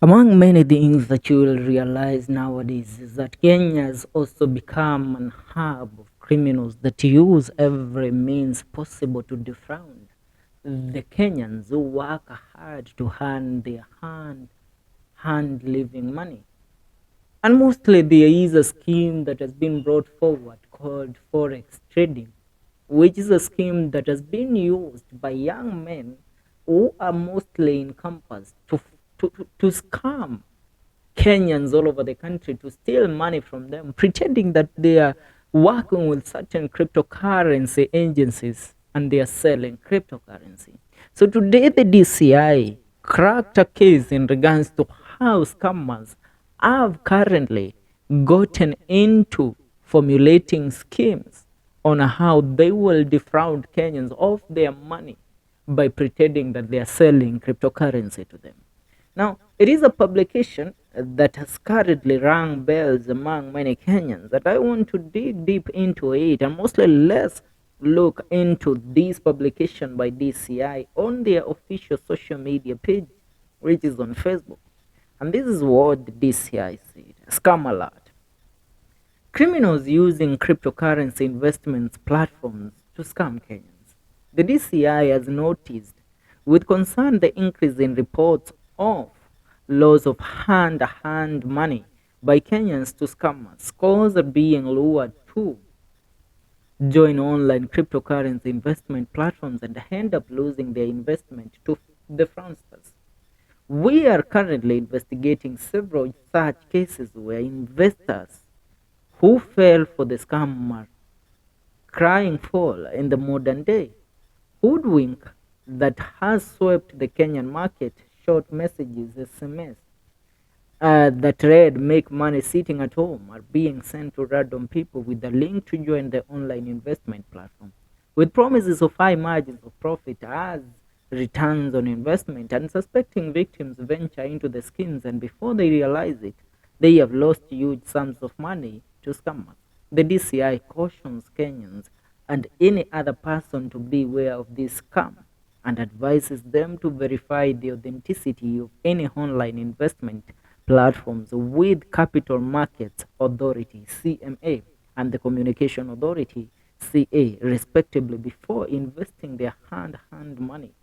Among many things that you will realize nowadays is that Kenya has also become an hub of criminals that use every means possible to defraud the Kenyans who work hard to earn their hand living money. And mostly there is a scheme that has been brought forward called Forex trading, which is a scheme that has been used by young men who are mostly encompassed to scam Kenyans all over the country, to steal money from them, pretending that they are working with certain cryptocurrency agencies and they are selling cryptocurrency. So today the DCI cracked a case in regards to how scammers have currently gotten into formulating schemes on how they will defraud Kenyans of their money by pretending that they are selling cryptocurrency to them. Now, it is a publication that has currently rung bells among many Kenyans that I want to dig deep into it, and mostly let's look into this publication by DCI on their official social media page, which is on Facebook. And this is what the DCI said. Scam alert. Criminals using cryptocurrency investments platforms to scam Kenyans. The DCI has noticed with concern the increase in reports of loss of hand money by Kenyans to scammers. Scores are being lured to join online cryptocurrency investment platforms and end up losing their investment to the fraudsters. We are currently investigating several such cases where investors who fell for the scammer crying fall in the modern day. Hoodwink that has swept the Kenyan market, short messages, SMS, that read make money sitting at home are being sent to random people with a link to join the online investment platform with promises of high margins of profit as returns on investment, and suspecting victims venture into the schemes, and before they realize it, they have lost huge sums of money to scammers. The DCI cautions Kenyans and any other person to beware of this scam and advises them to verify the authenticity of any online investment platforms with Capital Markets Authority CMA and the Communication Authority CA respectively before investing their hand money.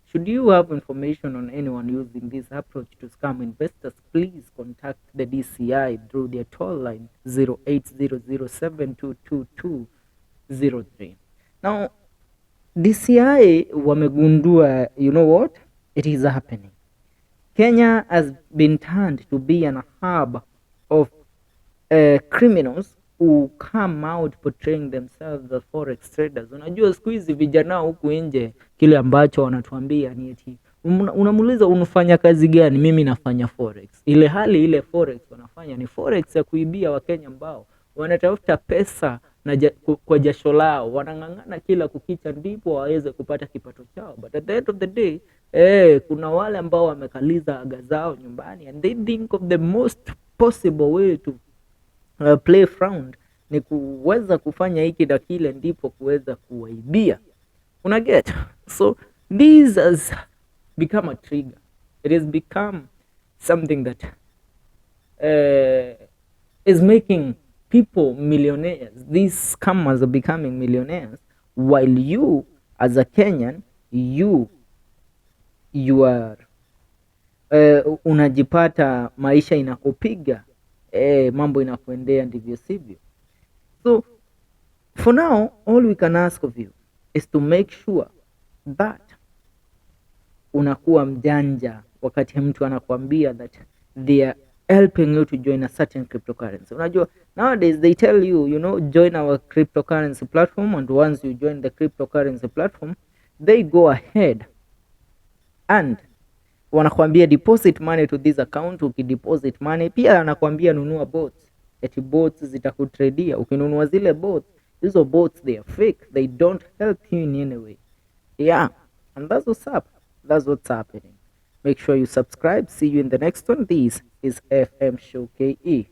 Should you have information on anyone using this approach to scam investors, please contact the DCI through their toll line 0800722203. Now, DCI wamegundua, you know what? It is happening. Kenya has been turned to be an hub of criminals who come out portraying themselves as forex traders. Unajua siku hizi vijana huku nje kile ambacho wanatuambia ni eti unamuuliza unafanya kazi gani? Mimi nafanya forex. Ile hali ile forex wanafanya ni forex ya kuibia Wakenya ambao wanatafuta pesa na kwa jasho lao, wanang'ang'ana kila kukicha ndipo waweze kupata kipato chao, but at the end of the day kuna wale ambao wamekaliza aga zao nyumbani and they think of the most possible way to play fraud ni kuweza kufanya hiki na kile ndipo kuweza kuwaibia, una get. So this has become a trigger, it has become something that is making people millionaires. These scammers are becoming millionaires while you as a Kenyan you are unajipata maisha inakupiga, mambo inakuendea ndivyo sivyo. So for now all we can ask of you is to make sure that unakuwa mjanja wakati mtu anakuambia that they are helping you to join a certain cryptocurrency. Unajua nowadays they tell you, you know, join our cryptocurrency platform, and once you join the cryptocurrency platform they go ahead and wanakuambia deposit money to this account. Ukideposit money pia anakuambia nunua bots, eti bots zitakutradia. Ukinunua zile bots, hizo bots they are fake, they don't help you in any way. Yeah, and that's what's up, that's what's happening. Make sure you subscribe. See you in the next one. This is FM Show KE.